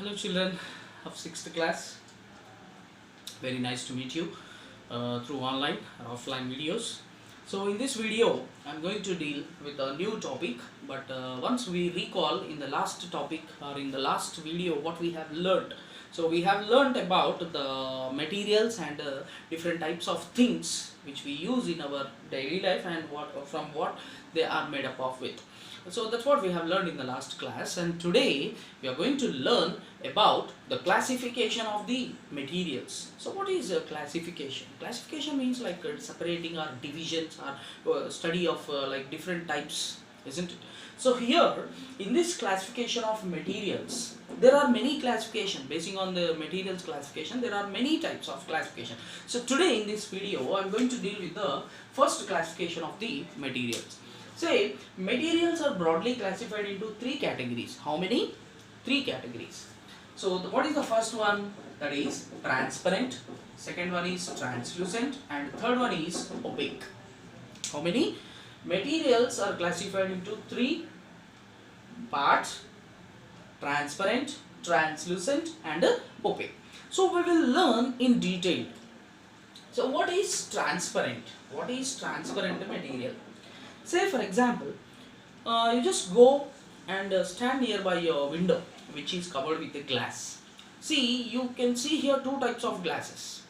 Hello children of 6th class, very nice to meet you through online or offline videos. So in this video I am going to deal with a new topic, but once we recall in the last topic or in the last video what we have learned. So we have learned about the materials and different types of things which we use in our daily life and from what they are made up of with. So that's what we have learned in the last class, and today we are going to learn about the classification of the materials. So what is a classification? Classification means like separating or divisions or study of like different types, isn't it? So here in this classification of materials, there are many classification. Basing on the materials classification, there are many types of classification. So today in this video I am going to deal with the first classification of the materials. Say, materials are broadly classified into three categories. How many? Three categories. So what is the first one? That is transparent. Second one is translucent, and third one is opaque. How many? Materials are classified into three parts: transparent, translucent, and opaque. So we will learn in detail. So what is transparent? What is transparent material? Say for example, you just go and stand nearby your window which is covered with a glass. See, you can see here two types of glasses.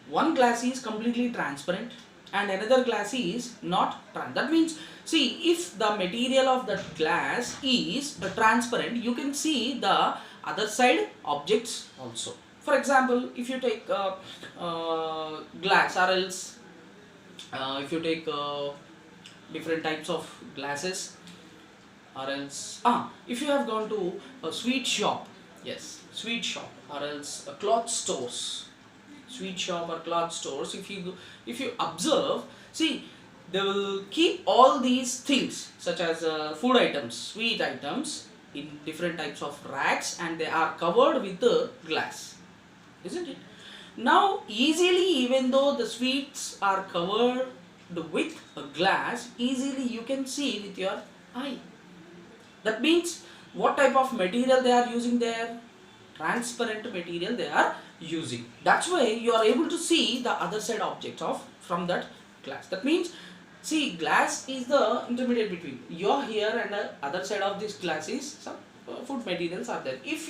One glass is completely transparent and another glass is not transparent. That means, see, if the material of that glass is transparent, you can see the other side objects also. For example, if you take glass, or else if you take different types of glasses, or else if you have gone to a sweet shop, yes, sweet shop, or else a cloth stores, sweet shop or cloth stores, if you observe, see, they will keep all these things such as food items, sweet items in different types of racks, and they are covered with the glass, isn't it? Now easily, even though the sweets are covered with a glass, easily you can see with your eye. That means what type of material they are using there? Transparent material they are using. That's why you are able to see the other side object of from that glass. That means, see, glass is the intermediate between you're here and the other side of this glass is some food materials are there. If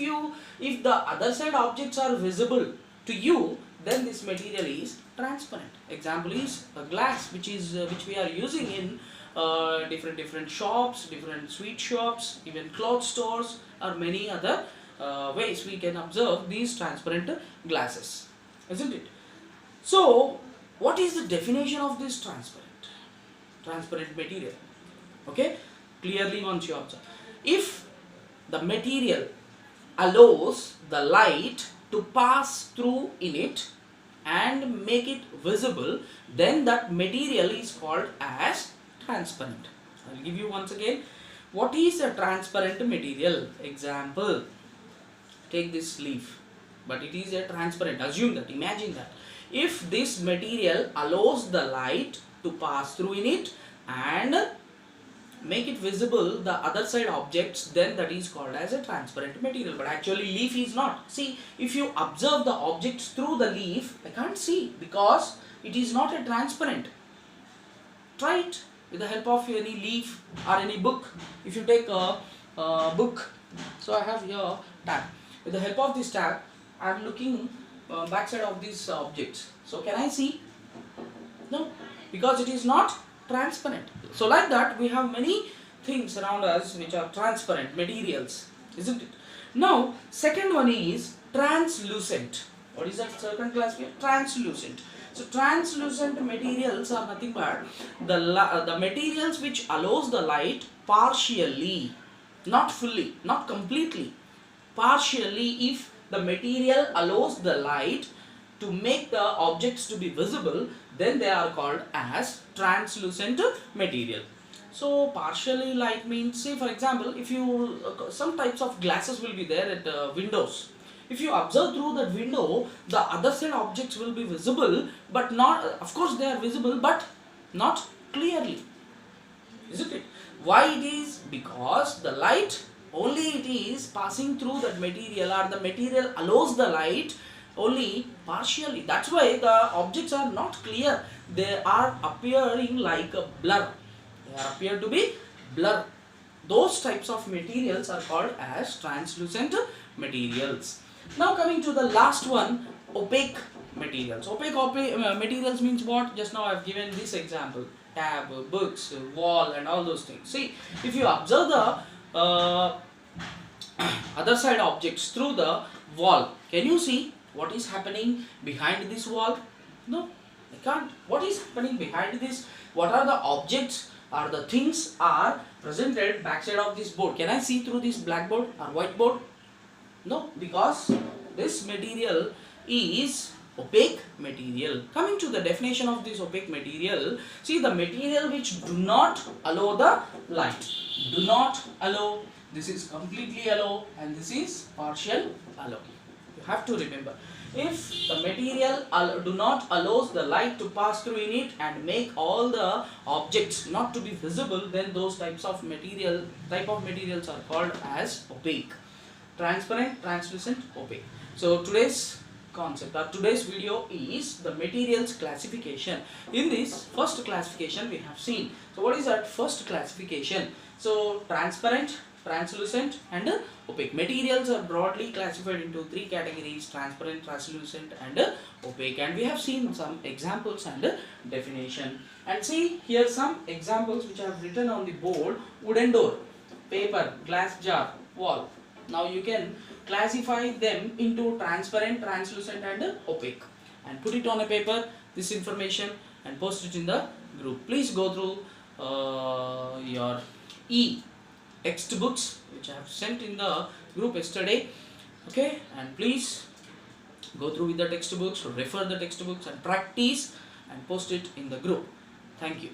the other side objects are visible to you, then this material is transparent. Example is a glass which we are using in different shops, different sweet shops, even cloth stores, or many other ways we can observe these transparent glasses, isn't it? So what is the definition of this transparent material? Okay, clearly once you observe, if the material allows the light to pass through in it and make it visible, then that material is called as transparent. I will give you once again what is a transparent material. Example, take this leaf, but it is a transparent. Assume that, imagine that if this material allows the light to pass through in it and make it visible the other side objects, then that is called as a transparent material. But actually leaf is not. See, if you observe the objects through the leaf, I can't see because it is not a transparent. Try it with the help of any leaf or any book. If you take a book, so I have here tab. With the help of this tab, I am looking backside of these objects. So can I see? No, because it is not transparent. So like that, we have many things around us which are transparent materials, isn't it? Now second one is translucent. What is that second classification? Translucent. So translucent materials are nothing but the materials which allows the light partially, not fully, not completely, partially. If the material allows the light to make the objects to be visible, then they are called as translucent material. So partially light means, say for example, if you some types of glasses will be there at windows. If you observe through that window, the other side objects will be visible, but not, of course they are visible, but not clearly, isn't it? Why it is? Because the light only it is passing through that material, or the material allows the light only partially. That's why the objects are not clear. They are appearing like a blur. They are appear to be blur. Those types of materials are called as translucent materials. Now coming to the last one, opaque materials. Opaque materials means what? Just now I have given this example: tab, books, wall, and all those things. See, if you observe the other side objects through the wall, can you see what is happening behind this wall? No, I can't. What is happening behind this? What are the objects or the things are presented backside of this board? Can I see through this blackboard or whiteboard? No, because this material is opaque material. Coming to the definition of this opaque material, see, the material which do not allow the light. Do not allow. This is completely allow, and this is partial allow. You have to remember, if the material do not allows the light to pass through in it and make all the objects not to be visible, then those type of materials are called as opaque. Transparent, translucent, opaque. So today's concept or today's video is the materials classification. In this first classification we have seen. So what is that first classification? So transparent, translucent, and opaque. Materials are broadly classified into three categories: transparent, translucent, and opaque. And we have seen some examples and definition. And see here some examples which I have written on the board: wooden door, paper, glass jar, wall. Now you can classify them into transparent, translucent, and opaque, and put it on a paper, this information, and post it in the group. Please go through your textbooks which I have sent in the group yesterday, okay, and please go through with the textbooks, refer the textbooks, and practice and post it in the group. Thank you.